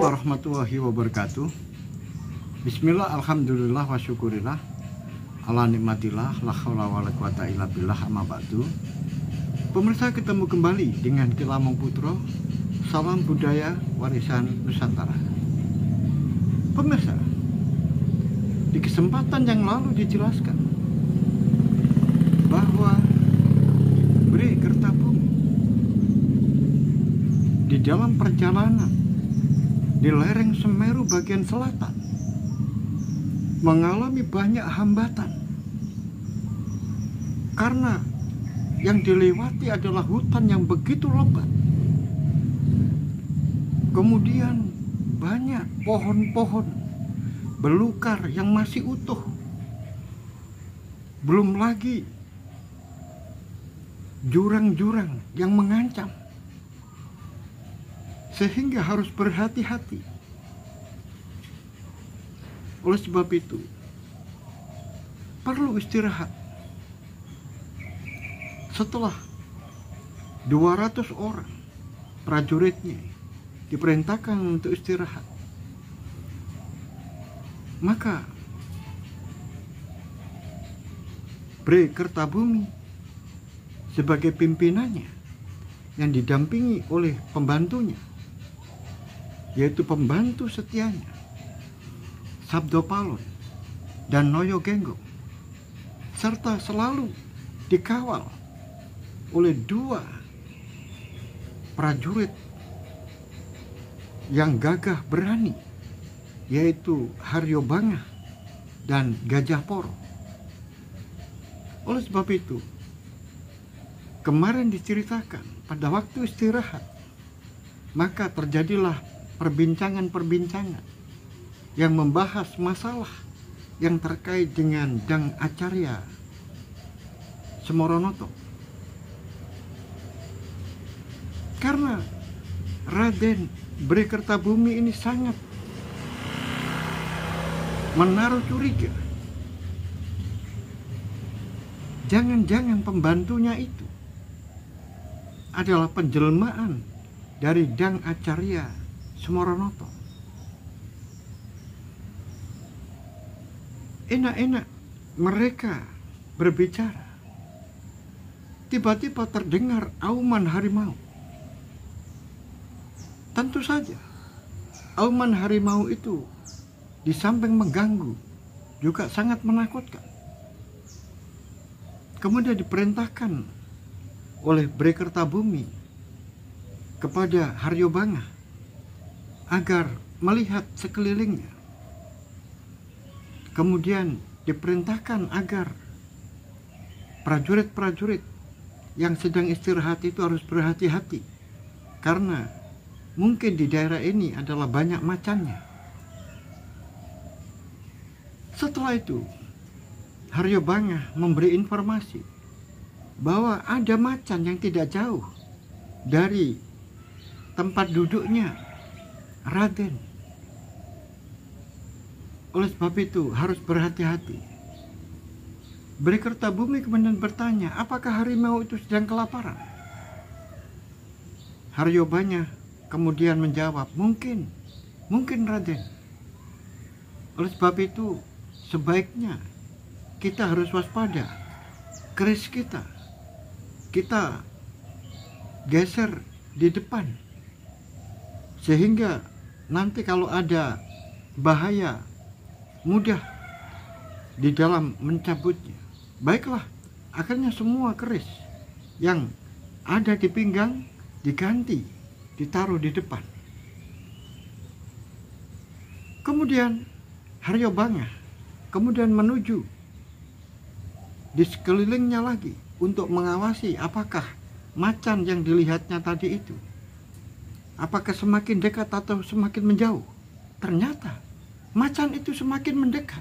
warahmatullahi wabarakatuh. Bismillah, alhamdulillah, wa syukurillah, ala nikmatillah, la haula wa la quwata illa billah, amma ba'du. Pemirsa, ketemu kembali dengan Kilamong Putro, salam budaya warisan Nusantara. Pemirsa, di kesempatan yang lalu dijelaskan bahwa Bre Kertabumi di dalam perjalanan di lereng Semeru bagian selatan mengalami banyak hambatan karena yang dilewati adalah hutan yang begitu lebat. Kemudian banyak pohon-pohon belukar yang masih utuh. Belum lagi jurang-jurang yang mengancam. Sehingga harus berhati-hati. Oleh sebab itu, perlu istirahat. Setelah 200 orang prajuritnya diperintahkan untuk istirahat, maka Bre Kertabumi sebagai pimpinannya yang didampingi oleh pembantunya, yaitu pembantu setianya Sabdopalon dan Noyo Genggong, serta selalu dikawal oleh 2 prajurit yang gagah berani, yaitu Haryo Bangah dan Gajah Poro. Oleh sebab itu, kemarin diceritakan pada waktu istirahat, maka terjadilah perbincangan-perbincangan yang membahas masalah yang terkait dengan Dang Acarya Semoronoto. Karena Raden Bre Kertabumi ini sangat menaruh curiga, jangan-jangan pembantunya itu adalah penjelmaan dari Dang Acarya Semoronoto. Enak-enak mereka berbicara, tiba-tiba terdengar auman harimau. Tentu saja auman harimau itu di samping mengganggu juga sangat menakutkan. Kemudian diperintahkan oleh Bre Kertabumi kepada Haryo Bangah agar melihat sekelilingnya. Kemudian diperintahkan agar prajurit-prajurit yang sedang istirahat itu harus berhati-hati, karena mungkin di daerah ini adalah banyak macannya. Setelah itu, Haryo Bangah memberi informasi bahwa ada macan yang tidak jauh dari tempat duduknya Raden. Oleh sebab itu harus berhati-hati. Bre Kertabumi kemudian bertanya, apakah harimau itu sedang kelaparan? Haryo Bangah kemudian menjawab, mungkin Raden. Oleh sebab itu sebaiknya kita harus waspada. Keris kita geser di depan, sehingga nanti kalau ada bahaya mudah di dalam mencabutnya. Baiklah, akhirnya semua keris yang ada di pinggang diganti, ditaruh di depan. Kemudian Haryo Bangah kemudian menuju di sekelilingnya lagi untuk mengawasi apakah macan yang dilihatnya tadi itu, apakah semakin dekat atau semakin menjauh. Ternyata macan itu semakin mendekat.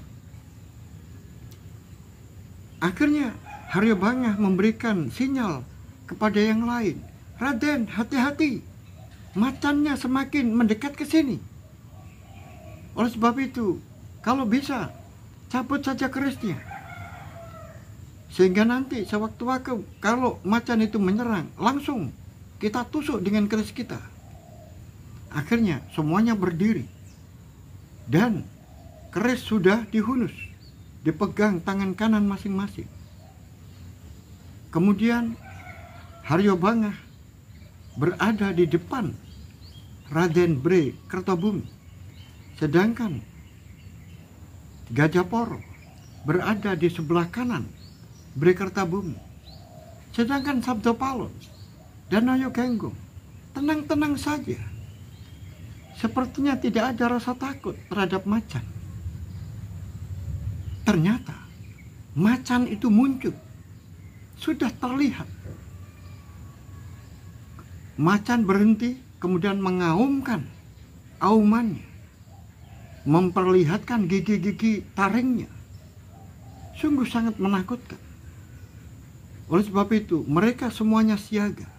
Akhirnya Haryo Bangah memberikan sinyal kepada yang lain, Raden, hati-hati, macannya semakin mendekat ke sini. Oleh sebab itu, kalau bisa, cabut saja kerisnya. Sehingga nanti sewaktu-waktu kalau macan itu menyerang, langsung kita tusuk dengan keris kita. akhirnya semuanya berdiri dan keris sudah dihunus, dipegang tangan kanan masing-masing. Kemudian Haryo Bangah berada di depan Raden Bre Kertobumi, sedangkan Gajaporo berada di sebelah kanan Bre Kertobumi, sedangkan Sabdapalo dan Nayogenggong tenang-tenang saja. Sepertinya tidak ada rasa takut terhadap macan. Ternyata macan itu muncul, sudah terlihat. Macan berhenti, kemudian mengaumkan aumannya, memperlihatkan gigi-gigi taringnya. Sungguh sangat menakutkan. Oleh sebab itu, mereka semuanya siaga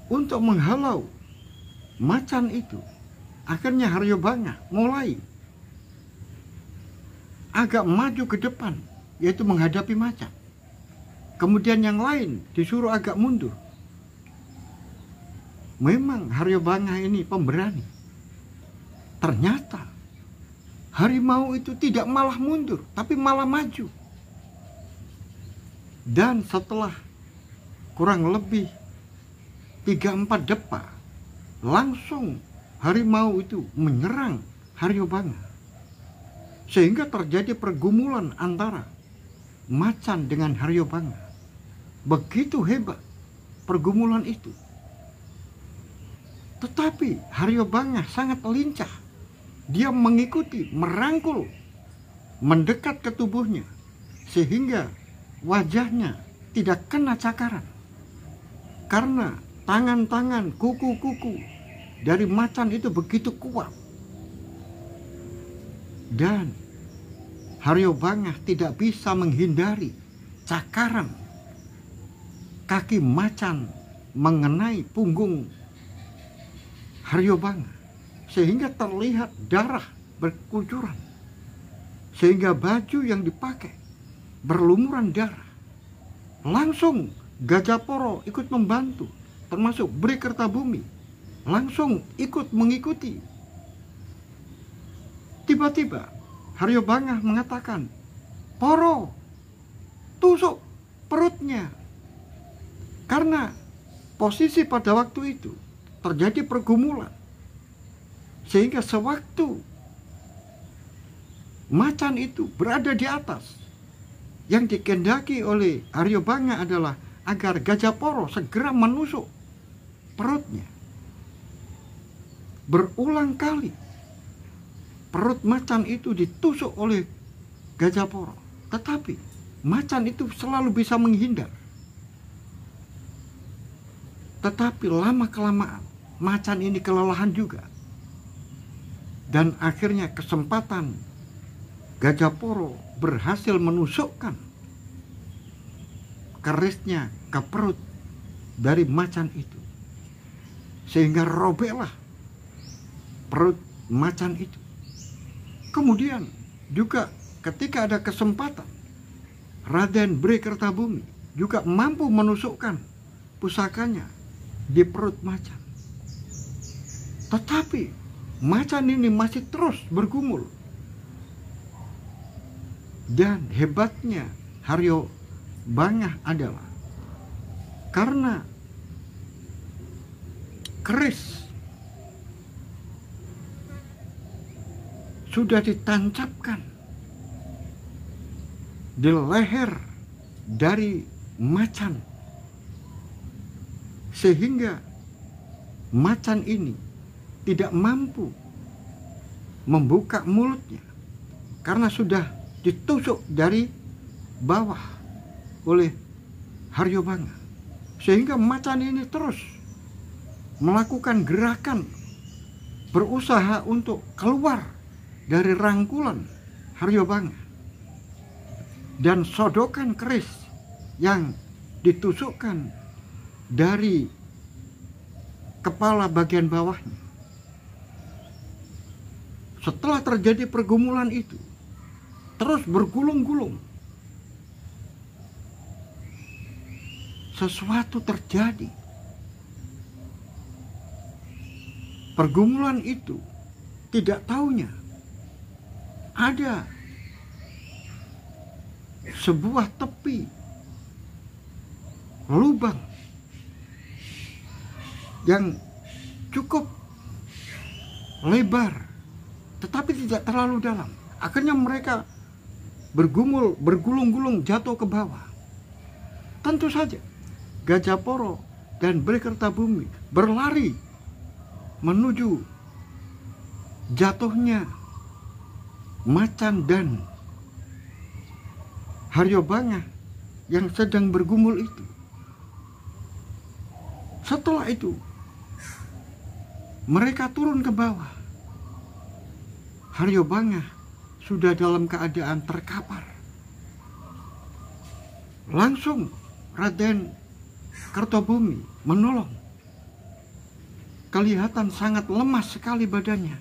untuk menghalau macan itu. Akhirnya Haryo Bangah mulai agak maju ke depan, yaitu menghadapi macan. Kemudian yang lain disuruh agak mundur. Memang Haryo Bangah ini pemberani. Ternyata harimau itu tidak malah mundur, tapi malah maju. Dan setelah kurang lebih 3-4 depa, langsung harimau itu menyerang Haryo Bangah. Sehingga terjadi pergumulan antara macan dengan Haryo Bangah. Begitu hebat pergumulan itu. Tetapi Haryo Bangah sangat lincah. Dia mengikuti, merangkul, mendekat ke tubuhnya, sehingga wajahnya tidak kena cakaran. Karena tangan-tangan, kuku-kuku dari macan itu begitu kuat. Dan Haryo Bangah tidak bisa menghindari cakaran kaki macan mengenai punggung Haryo Bangah, sehingga terlihat darah berkucuran, sehingga baju yang dipakai berlumuran darah. Langsung Gajaporo ikut membantu, termasuk Bre Kertabumi langsung ikut mengikuti. Tiba-tiba Haryo Bangah mengatakan, "Poro, tusuk perutnya." Karena posisi pada waktu itu terjadi pergumulan, sehingga sewaktu macan itu berada di atas, yang dikehendaki oleh Haryo Bangah adalah agar Gajaporo segera menusuk perutnya. Berulang kali perut macan itu ditusuk oleh Gajaporo, tetapi macan itu selalu bisa menghindar. Tetapi lama-kelamaan macan ini kelelahan juga. Dan akhirnya kesempatan Gajaporo berhasil menusukkan kerisnya ke perut dari macan itu, sehingga robeklah perut macan itu. Kemudian juga ketika ada kesempatan, Raden Bre Kertabumi juga mampu menusukkan pusakanya di perut macan. Tetapi macan ini masih terus bergumul. Dan hebatnya Haryo Bangah adalah karena keris sudah ditancapkan di leher dari macan, sehingga macan ini tidak mampu membuka mulutnya karena sudah ditusuk dari bawah oleh Haryo Bangah. Sehingga macan ini terus melakukan gerakan berusaha untuk keluar dari rangkulan Haryo Bangah. Dan sodokan keris yang ditusukkan dari kepala bagian bawahnya. Setelah terjadi pergumulan itu, terus bergulung-gulung. Sesuatu terjadi. pergumulan itu, tidak taunya ada sebuah tepi lubang yang cukup lebar tetapi tidak terlalu dalam. Akhirnya mereka bergulung-gulung jatuh ke bawah. Tentu saja Gajahporo dan Bri Kertabumi berlari menuju jatuhnya macan dan Haryobangah yang sedang bergumul itu. Setelah itu mereka turun ke bawah. Haryobangah sudah dalam keadaan terkapar. Langsung Raden Kertobumi menolong. Kelihatan sangat lemas sekali badannya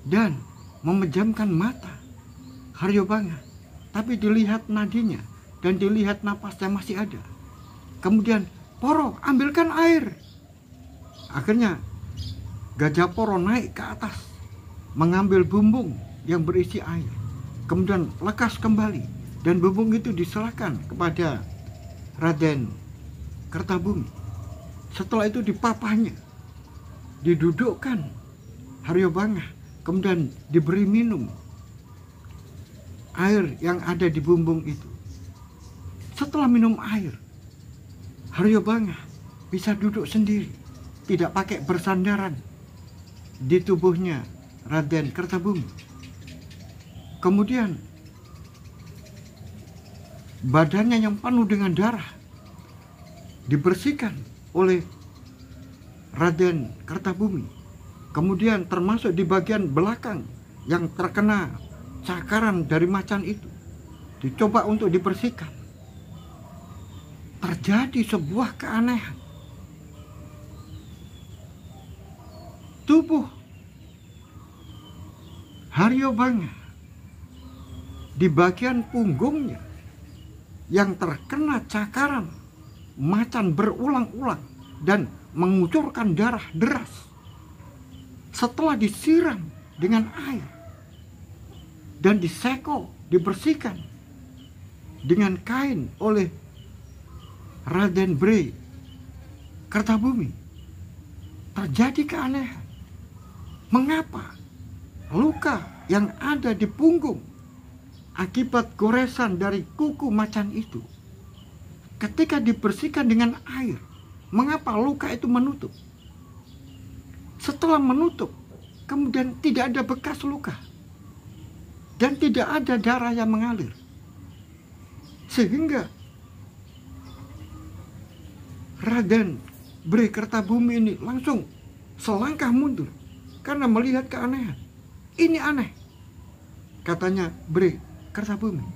dan memejamkan mata Haryobangah, tapi dilihat nadinya dan dilihat napasnya masih ada. Kemudian, "Poro, ambilkan air." Akhirnya Gajahporo naik ke atas mengambil bumbung yang berisi air, kemudian lekas kembali dan bumbung itu diserahkan kepada Raden Kertabumi. Setelah itu dipapahnya, didudukkan Haryobangah, kemudian diberi minum air yang ada di bumbung itu. Setelah minum air, Haryobangah bisa duduk sendiri, tidak pakai bersandaran di tubuhnya Raden Kertabumi. Kemudian badannya yang penuh dengan darah dibersihkan oleh Raden Kertabumi. Kemudian termasuk di bagian belakang yang terkena cakaran dari macan itu dicoba untuk dibersihkan. Terjadi sebuah keanehan. Tubuh Haryobangah di bagian punggungnya yang terkena cakaran macan berulang-ulang dan mengucurkan darah deras. Setelah disiram dengan air dan diseko, dibersihkan dengan kain oleh Raden Bri Kertabumi, terjadi keanehan. Mengapa luka yang ada di punggung akibat goresan dari kuku macan itu, ketika dibersihkan dengan air, mengapa luka itu menutup? Setelah menutup, kemudian tidak ada bekas luka dan tidak ada darah yang mengalir, sehingga Raden Bri Kertabumi ini langsung selangkah mundur karena melihat keanehan. Ini aneh, katanya Bri Kertabumi.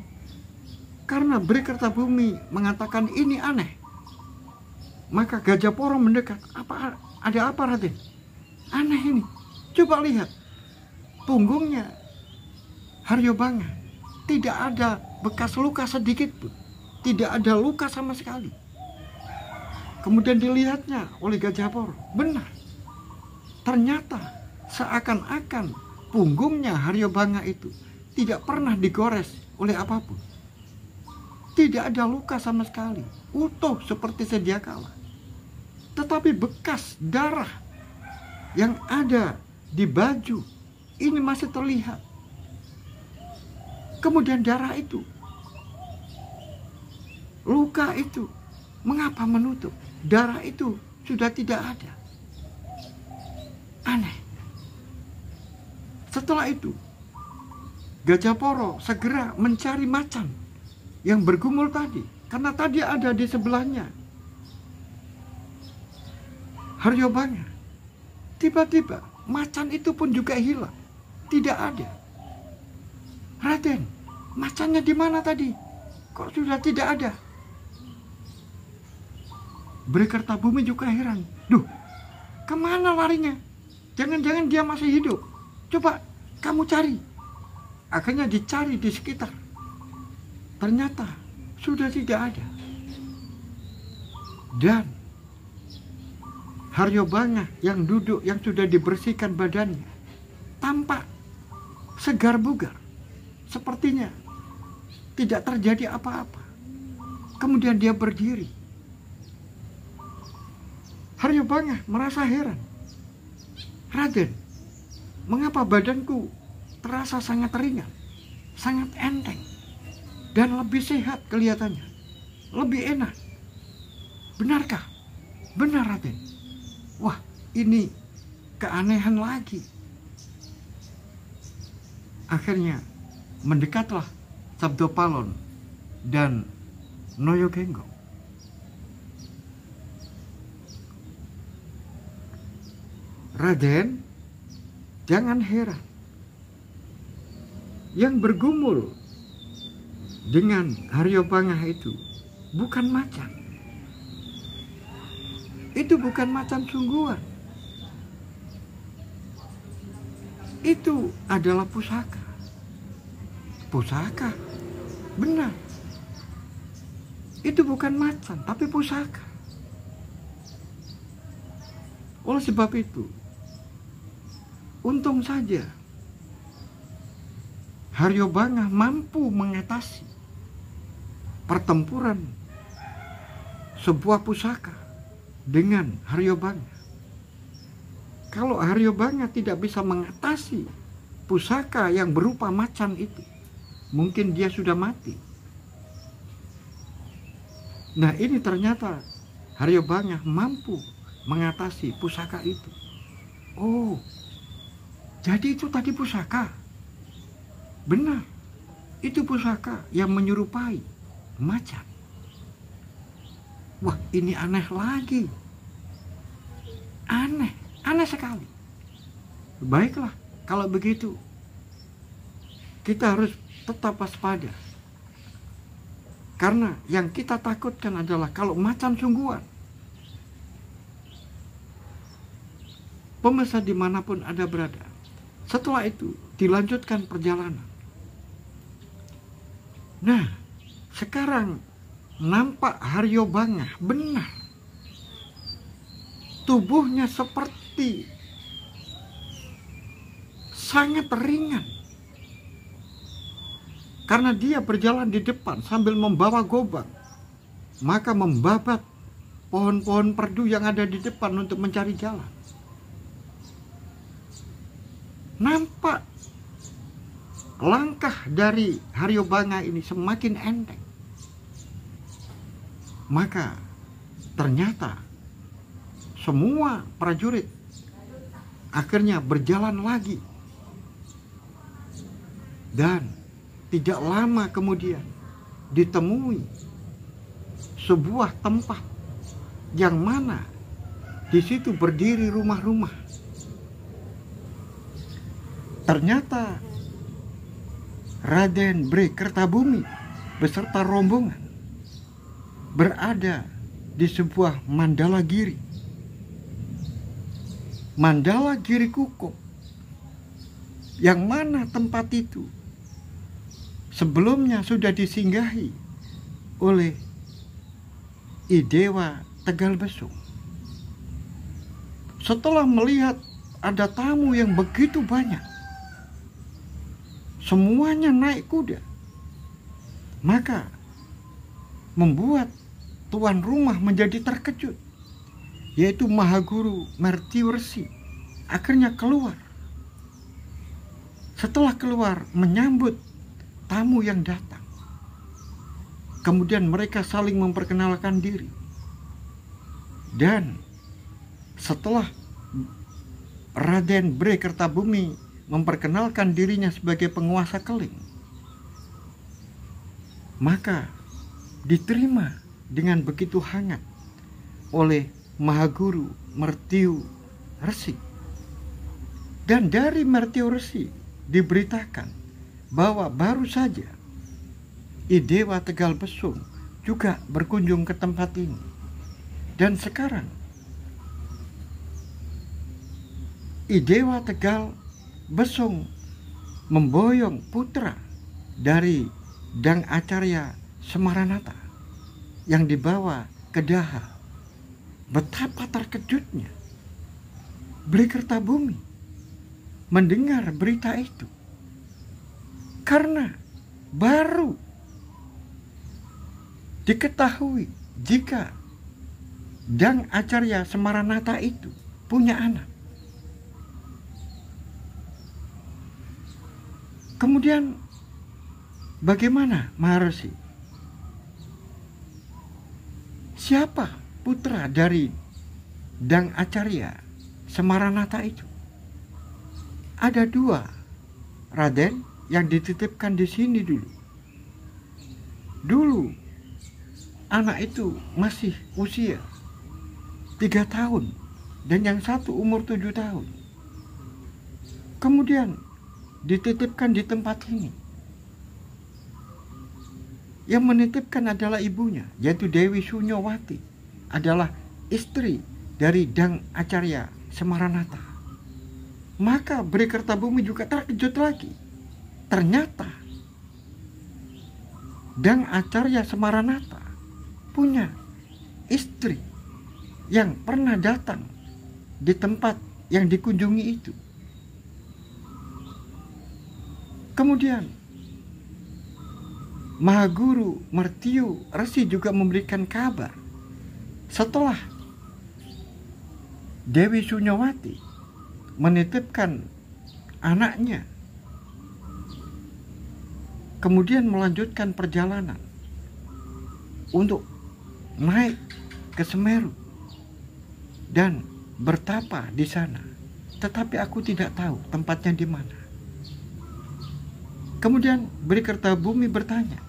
Karena Bri Kertabumi mengatakan ini aneh, maka Gajahporo mendekat. Ada apa, Raden? Aneh ini. Coba lihat punggungnya Haryobangah, tidak ada bekas luka sedikit pun, tidak ada luka sama sekali. Kemudian dilihatnya oleh Gajahporo, benar. Ternyata seakan-akan punggungnya Haryobangah itu tidak pernah digores oleh apapun. Tidak ada luka sama sekali, utuh seperti sedia kala. Tetapi bekas darah yang ada di baju ini masih terlihat. Kemudian darah itu, luka itu, mengapa menutup? Darah itu sudah tidak ada. Aneh. Setelah itu, Gajahporo segera mencari macan yang bergumul tadi, karena tadi ada di sebelahnya Haryobangah. Tiba-tiba macan itu pun juga hilang, tidak ada. Raden, macannya di mana tadi? Kok sudah tidak ada? Bri Kertabumi juga heran. Duh, kemana larinya? Jangan-jangan dia masih hidup. Coba kamu cari. Akhirnya dicari di sekitar. Ternyata sudah tidak ada. Dan Haryo Bangah yang duduk, yang sudah dibersihkan badannya, tampak segar bugar, sepertinya tidak terjadi apa-apa. Kemudian dia berdiri. Haryo Bangah merasa heran. Raden, mengapa badanku terasa sangat ringan, sangat enteng, dan lebih sehat kelihatannya, lebih enak? Benarkah? Benar, Raden. Wah, ini keanehan lagi. Akhirnya mendekatlah Sabdopalon dan Noyo Genggong. Raden, jangan heran. Yang bergumul dengan Haryo Bangah itu bukan macan. Itu bukan macan sungguhan. Itu adalah pusaka. Pusaka, benar. Itu bukan macan, tapi pusaka. Oleh sebab itu, untung saja Haryo Bangah mampu mengatasi pertempuran sebuah pusaka dengan Haryo Bangah. Kalau Haryo Bangah tidak bisa mengatasi pusaka yang berupa macan itu, mungkin dia sudah mati. Nah, ini ternyata Haryo Bangah mampu mengatasi pusaka itu. Oh, jadi itu tadi pusaka. Benar, itu pusaka yang menyerupai macan. Wah, ini aneh lagi. Aneh sekali. Baiklah, kalau begitu kita harus tetap waspada. Karena yang kita takutkan adalah kalau macan sungguhan. Pemirsa dimanapun Anda berada, setelah itu dilanjutkan perjalanan. Nah, sekarang nampak Haryo Bangah benar. Tubuhnya seperti sangat ringan. Karena dia berjalan di depan sambil membawa gobang. Maka membabat pohon-pohon perdu yang ada di depan untuk mencari jalan. Nampak langkah dari Haryo Bangah ini semakin enteng. Maka ternyata semua prajurit akhirnya berjalan lagi. Dan tidak lama kemudian ditemui sebuah tempat yang mana di situ berdiri rumah-rumah. Ternyata Raden Bre Kertabumi beserta rombongan berada di sebuah Mandala Giri. Mandala Giri Kukup, yang mana tempat itu sebelumnya sudah disinggahi oleh Idewa Tegal Besung. Setelah melihat ada tamu yang begitu banyak, semuanya naik kuda, maka membuat tuan rumah menjadi terkejut, yaitu Mahaguru Mertiwersi akhirnya keluar. Setelah keluar menyambut tamu yang datang, kemudian mereka saling memperkenalkan diri. Dan setelah Raden Bre Kertabumi memperkenalkan dirinya sebagai penguasa Keling, maka diterima dengan begitu hangat oleh Mahaguru Mertiwersi. Dan dari Mertiwersi diberitakan bahwa baru saja Idewa Tegal Besung juga berkunjung ke tempat ini. Dan sekarang Idewa Tegal Besung memboyong putra dari Dang Acarya Semaranata yang dibawa ke Daha. Betapa terkejutnya Berikertabumi mendengar berita itu karena baru diketahui jika Dang Acarya Semaranatha itu punya anak. Kemudian bagaimana Maharshi? Siapa putra dari Dang Acarya Semaranatha itu? Ada 2 Raden yang dititipkan di sini dulu. Dulu anak itu masih usia 3 tahun dan yang satu umur 7 tahun. Kemudian dititipkan di tempat ini. Yang menitipkan adalah ibunya, yaitu Dewi Sunyawati, adalah istri dari Dang Acarya Semaranatha. Maka Berikertabumi juga terkejut lagi. Ternyata Dang Acarya Semaranatha punya istri yang pernah datang di tempat yang dikunjungi itu. Kemudian Mahaguru Mertiu Resi juga memberikan kabar setelah Dewi Sunyawati menitipkan anaknya, kemudian melanjutkan perjalanan untuk naik ke Semeru dan bertapa di sana, tetapi aku tidak tahu tempatnya di mana. Kemudian Berikertabumi bertanya,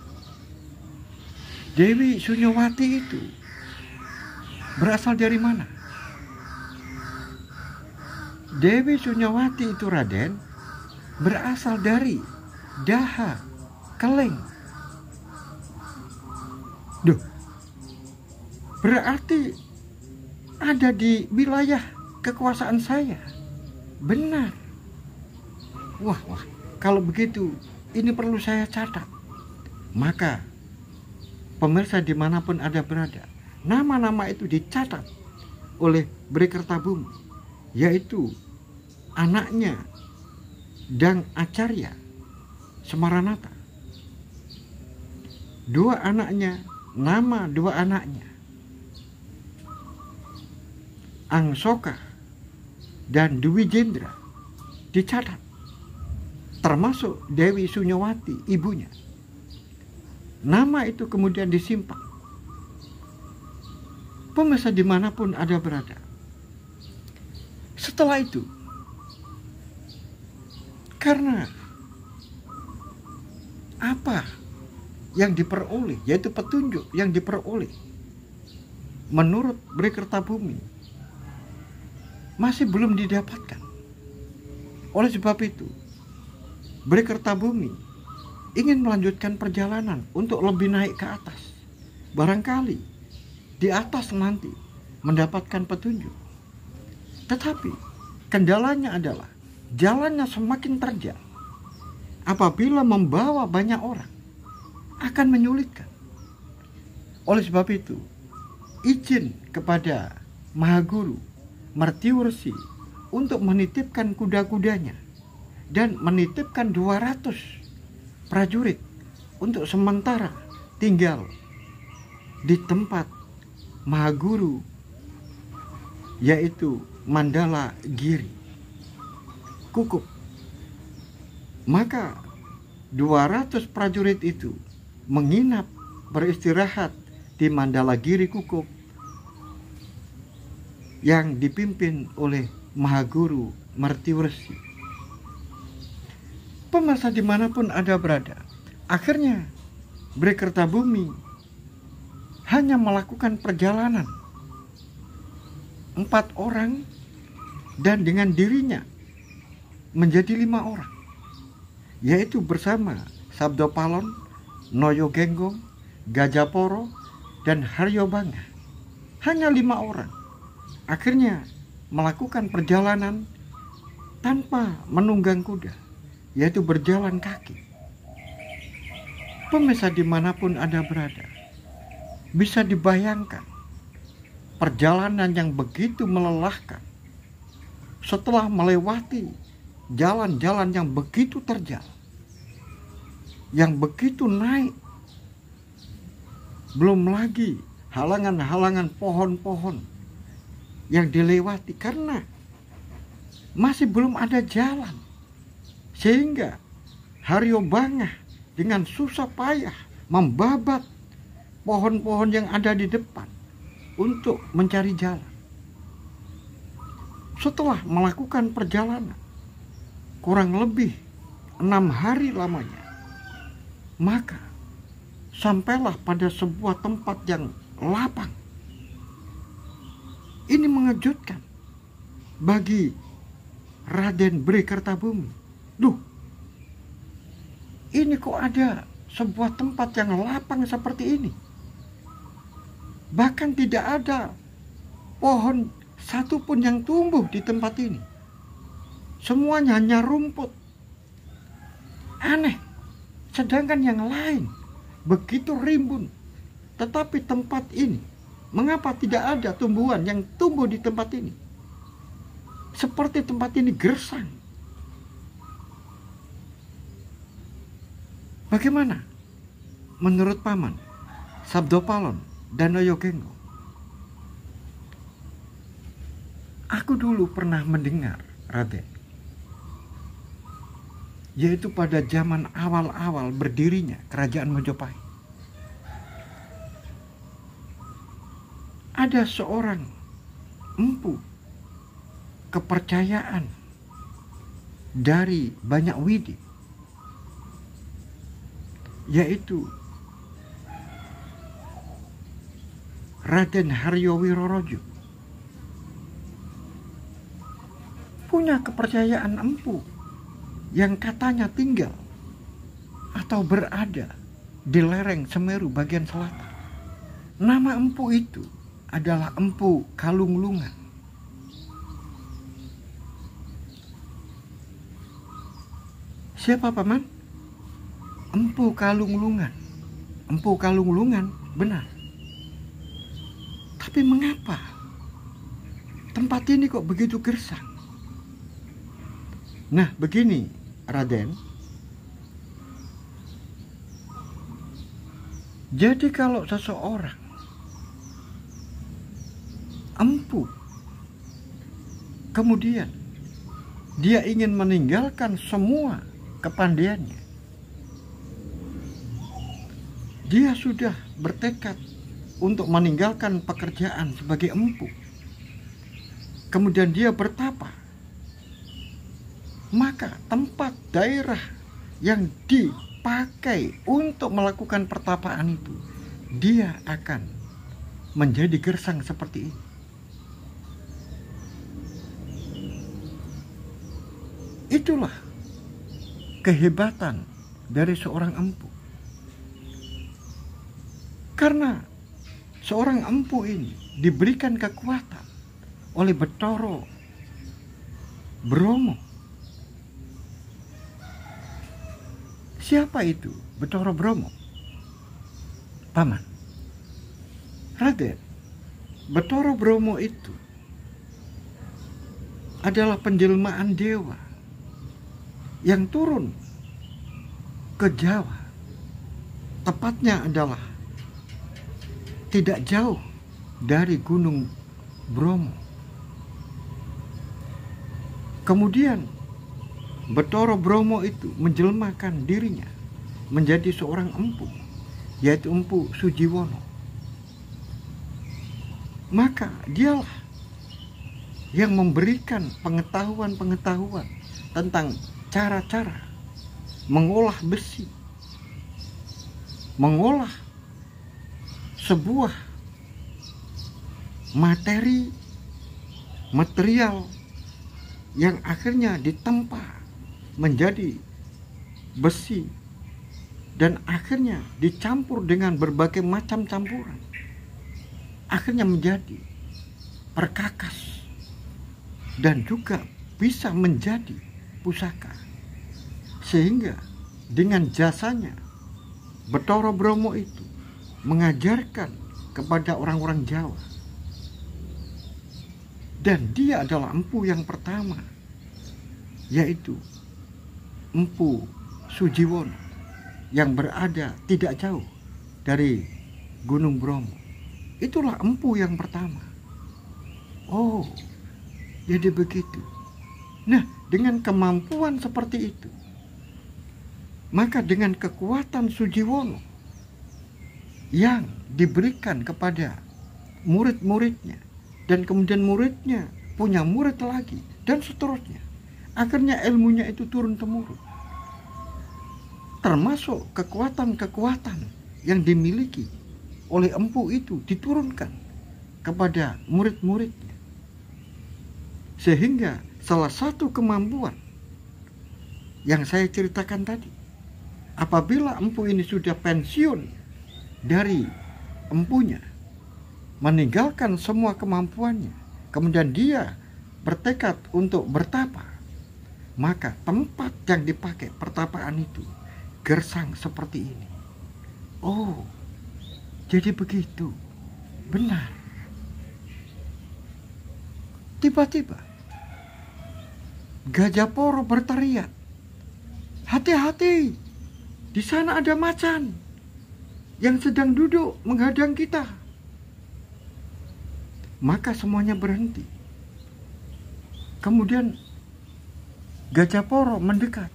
Dewi Sunyawati itu berasal dari mana? Dewi Sunyawati itu, Raden, berasal dari Daha Keleng. Duh, berarti ada di wilayah kekuasaan saya. Benar. Wah, kalau begitu ini perlu saya catat. Maka pemirsa dimanapun Anda berada, nama-nama itu dicatat oleh Berikertabumi, yaitu anaknya Dang Acarya Semaranatha. 2 anaknya, nama 2 anaknya, Angsoka dan Dwi Jendra, dicatat, termasuk Dewi Sunyawati ibunya. Nama itu kemudian disimpan. Pemirsa dimanapun Anda berada, setelah itu, karena apa yang diperoleh, yaitu petunjuk yang diperoleh menurut Berikertabumi masih belum didapatkan. Oleh sebab itu, Berikertabumi ingin melanjutkan perjalanan untuk lebih naik ke atas. Barangkali di atas nanti mendapatkan petunjuk. Tetapi kendalanya adalah jalannya semakin terjal. Apabila membawa banyak orang, akan menyulitkan. Oleh sebab itu, izin kepada Mahaguru Mertiu Resi untuk menitipkan kuda-kudanya dan menitipkan 200 prajurit untuk sementara tinggal di tempat Mahaguru, yaitu Mandala Giri Kukup. Maka 200 prajurit itu menginap beristirahat di Mandala Giri Kukup yang dipimpin oleh Mahaguru Mertiu Resi. Pemirsa dimanapun Anda berada, akhirnya Berikertabumi hanya melakukan perjalanan 4 orang dan dengan dirinya menjadi 5 orang, yaitu bersama Sabdopalon, Noyogenggong, Gajaporo, dan Haryobangga. Hanya 5 orang akhirnya melakukan perjalanan tanpa menunggang kuda, yaitu berjalan kaki. Pemirsa dimanapun Anda berada, bisa dibayangkan perjalanan yang begitu melelahkan setelah melewati jalan-jalan yang begitu terjal, yang begitu naik, belum lagi halangan-halangan pohon-pohon yang dilewati karena masih belum ada jalan, sehingga Haryo Bangah dengan susah payah membabat pohon-pohon yang ada di depan untuk mencari jalan. Setelah melakukan perjalanan kurang lebih 6 hari lamanya, maka sampailah pada sebuah tempat yang lapang. Ini mengejutkan bagi Raden Bri Kertabumi. Duh, ini kok ada sebuah tempat yang lapang seperti ini? Bahkan tidak ada pohon satu pun yang tumbuh di tempat ini. Semuanya hanya rumput. Aneh. Sedangkan yang lain begitu rimbun. Tetapi tempat ini, mengapa tidak ada tumbuhan yang tumbuh di tempat ini? Seperti tempat ini gersang. Bagaimana menurut Paman Sabdopalon dan Noyogengo? Aku dulu pernah mendengar, Raden, yaitu pada zaman awal-awal berdirinya Kerajaan Majapahit, ada seorang empu kepercayaan dari banyak widi, yaitu Raden Haryo Wirorojo. Punya kepercayaan empu yang katanya tinggal atau berada di lereng Semeru bagian selatan. Nama empu itu adalah Empu Kalunglungan. Siapa Paman? Empu Kalunglungan. Empu Kalunglungan, benar. Tapi mengapa tempat ini kok begitu gersang? Nah, begini Raden. Jadi kalau seseorang empu, kemudian dia ingin meninggalkan semua kepandaiannya, dia sudah bertekad untuk meninggalkan pekerjaan sebagai empu, kemudian dia bertapa, maka tempat daerah yang dipakai untuk melakukan pertapaan itu, dia akan menjadi gersang seperti ini. Itulah kehebatan dari seorang empu. Karena seorang empu ini diberikan kekuatan oleh Bathara Brahma. Siapa itu Bathara Brahma? Paman Raden, Bathara Brahma itu adalah penjelmaan dewa yang turun ke Jawa. Tepatnya adalah tidak jauh dari Gunung Bromo. Kemudian Bathara Brahma itu menjelmakan dirinya menjadi seorang empu, yaitu Empu Sujiwono. Maka dialah yang memberikan pengetahuan-pengetahuan tentang cara-cara mengolah besi, mengolah sebuah material yang akhirnya ditempa menjadi besi dan akhirnya dicampur dengan berbagai macam campuran, akhirnya menjadi perkakas dan juga bisa menjadi pusaka. Sehingga dengan jasanya Bathara Brahma itu mengajarkan kepada orang-orang Jawa Dan dia adalah empu yang pertama, yaitu Empu Sujiwono, yang berada tidak jauh dari Gunung Bromo. Itulah empu yang pertama. Oh, jadi begitu. Nah, dengan kemampuan seperti itu, maka dengan kekuatan Sujiwono yang diberikan kepada murid-muridnya, dan kemudian muridnya punya murid lagi, dan seterusnya, akhirnya ilmunya itu turun-temurun. Termasuk kekuatan-kekuatan yang dimiliki oleh empu itu diturunkan kepada murid-muridnya. Sehingga salah satu kemampuan yang saya ceritakan tadi, apabila empu ini sudah pensiun dari empunya, meninggalkan semua kemampuannya, kemudian dia bertekad untuk bertapa, maka tempat yang dipakai pertapaan itu gersang seperti ini. Oh, jadi begitu. Benar. Tiba-tiba Gajah Poro berteriak, "Hati-hati, di sana ada macan yang sedang duduk menghadang kita." Maka semuanya berhenti. Kemudian Gajah Poro mendekat.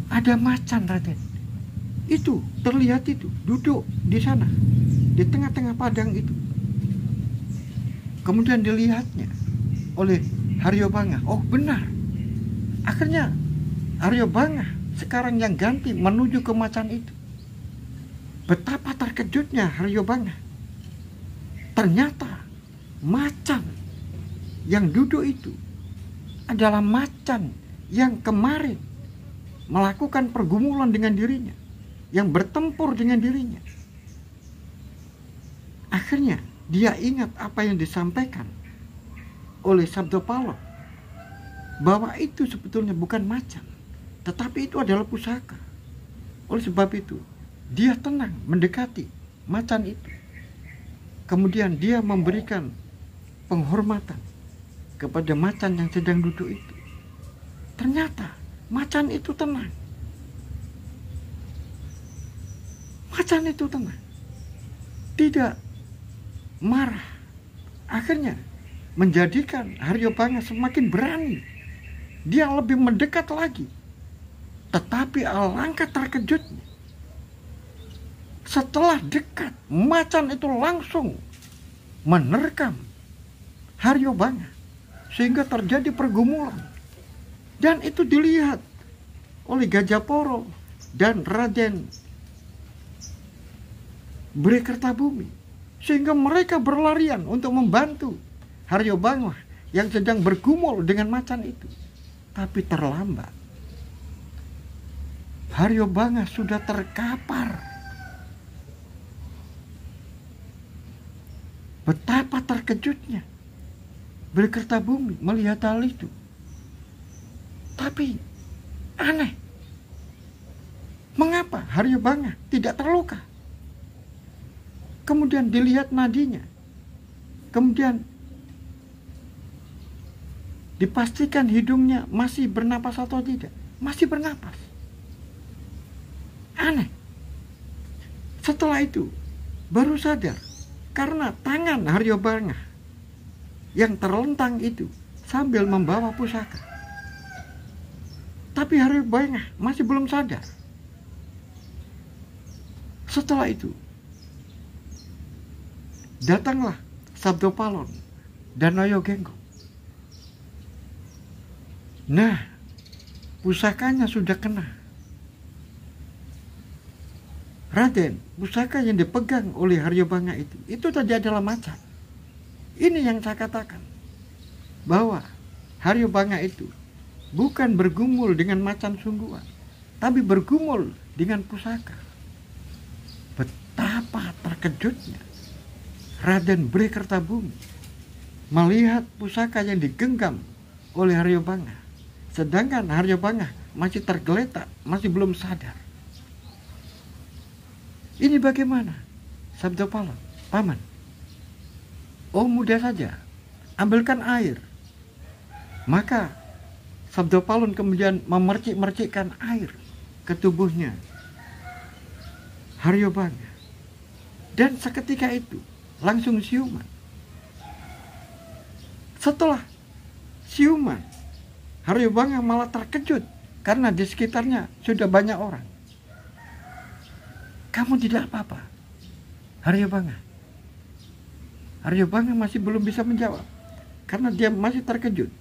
Ada macan, Raden. Itu terlihat, itu duduk di sana, di tengah-tengah padang itu. Kemudian dilihatnya oleh Haryo Bangah. Oh, benar. Akhirnya Haryo Bangah sekarang yang ganti menuju ke macan itu. Betapa terkejutnya Haryo Bangah. Ternyata macan yang duduk itu adalah macan yang kemarin melakukan pergumulan dengan dirinya, yang bertempur dengan dirinya. Akhirnya dia ingat apa yang disampaikan oleh Sabdopalo, bahwa itu sebetulnya bukan macan, tetapi itu adalah pusaka. Oleh sebab itu dia tenang mendekati macan itu. Kemudian dia memberikan penghormatan kepada macan yang sedang duduk itu. Ternyata macan itu tenang. Macan itu tenang, tidak marah. Akhirnya menjadikan Haryo Bangah semakin berani. Dia lebih mendekat lagi. Tetapi alangkah terkejutnya, setelah dekat, macan itu langsung menerkam Haryo Bangah, sehingga terjadi pergumulan. Dan itu dilihat oleh Gajah Poro dan Raden Bhre-Kertabumi, sehingga mereka berlarian untuk membantu Haryo Bangah yang sedang bergumul dengan macan itu. Tapi terlambat. Haryo Bangah sudah terkapar. Betapa terkejutnya Bhre-Kertabumi melihat hal itu. Tapi aneh, mengapa Haryo Bangah tidak terluka? Kemudian dilihat nadinya, kemudian dipastikan hidungnya masih bernapas atau tidak. Masih bernapas. Aneh. Setelah itu baru sadar, karena tangan Haryo Bangah yang terlentang itu sambil membawa pusaka. Tapi Haryo Bangah masih belum sadar. Setelah itu datanglah Sabdopalon dan Noyogenggong. Nah, pusakanya sudah kena. Raden, pusaka yang dipegang oleh Haryo Bangah itu tadi adalah macan. Ini yang saya katakan, bahwa Haryo Bangah itu bukan bergumul dengan macan sungguhan, tapi bergumul dengan pusaka. Betapa terkejutnya Raden Bhre-Kertabumi melihat pusaka yang digenggam oleh Haryo Bangah, sedangkan Haryo Bangah masih tergeletak, masih belum sadar. Ini bagaimana, Sabdopalo, Paman? Oh, mudah saja. Ambilkan air. Maka Sabda Palun kemudian memercik-mercikkan air ke tubuhnya Haryobanga. Dan seketika itu langsung siuman. Setelah siuman, Haryobanga malah terkejut karena di sekitarnya sudah banyak orang. Kamu tidak apa-apa, Haryobanga? Haryobanga masih belum bisa menjawab karena dia masih terkejut.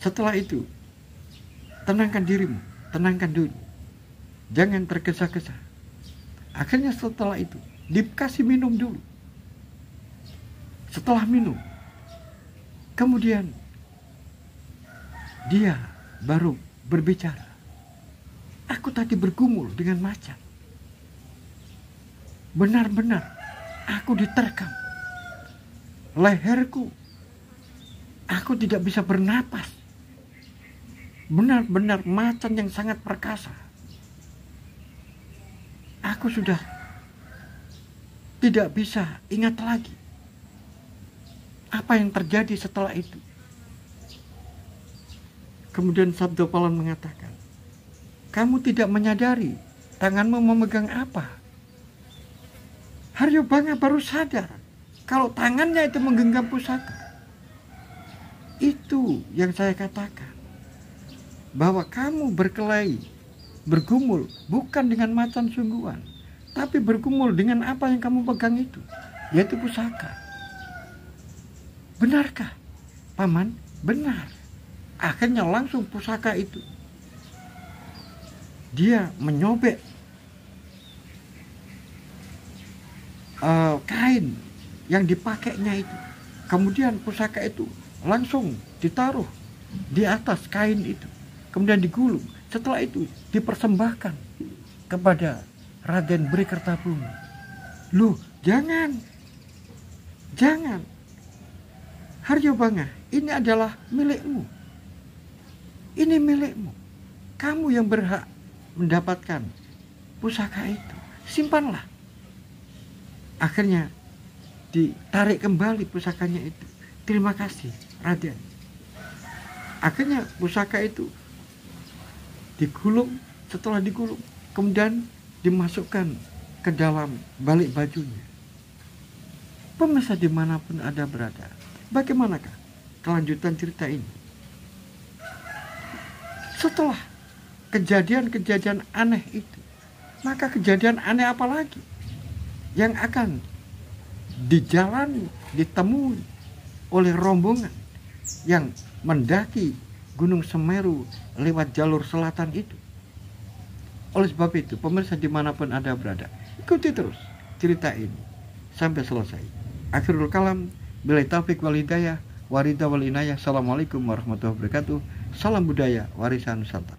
Setelah itu, tenangkan dirimu, tenangkan dulu. Jangan tergesa-gesa. Akhirnya setelah itu, dikasih minum dulu. Setelah minum, kemudian dia baru berbicara. Aku tadi bergumul dengan macan. Benar-benar aku diterkam. Leherku, aku tidak bisa bernapas. Benar-benar macan yang sangat perkasa. Aku sudah tidak bisa ingat lagi apa yang terjadi setelah itu. Kemudian Sabda Palun mengatakan, kamu tidak menyadari tanganmu memegang apa? Haryobanga baru sadar kalau tangannya itu menggenggam pusaka. Itu yang saya katakan, bahwa kamu berkelahi, bergumul bukan dengan macan sungguhan, tapi bergumul dengan apa yang kamu pegang itu, yaitu pusaka. Benarkah, Paman? Benar. Akhirnya langsung pusaka itu dia menyobek kain yang dipakainya itu. Kemudian pusaka itu langsung ditaruh di atas kain itu. Kemudian digulung. Setelah itu dipersembahkan kepada Raden Bhrikertabumi. Loh, jangan. Jangan. Haryobanga, ini adalah milikmu. Ini milikmu. Kamu yang berhak mendapatkan pusaka itu. Simpanlah. Akhirnya ditarik kembali pusakanya itu. Terima kasih, Raden. Akhirnya pusaka itu digulung. Setelah digulung, kemudian dimasukkan ke dalam balik bajunya. Pemirsa dimanapun Anda berada, bagaimanakah kelanjutan cerita ini? Setelah kejadian-kejadian aneh itu, maka kejadian aneh apa lagi yang akan dijalani, ditemui oleh rombongan yang mendaki Gunung Semeru lewat jalur selatan itu? Oleh sebab itu, pemirsa dimanapun Anda berada, ikuti terus cerita ini sampai selesai. Akhirul kalam, billahi taufiq wal hidayah, waridha wal inayah. Assalamualaikum warahmatullahi wabarakatuh. Salam budaya, warisan Nusantara.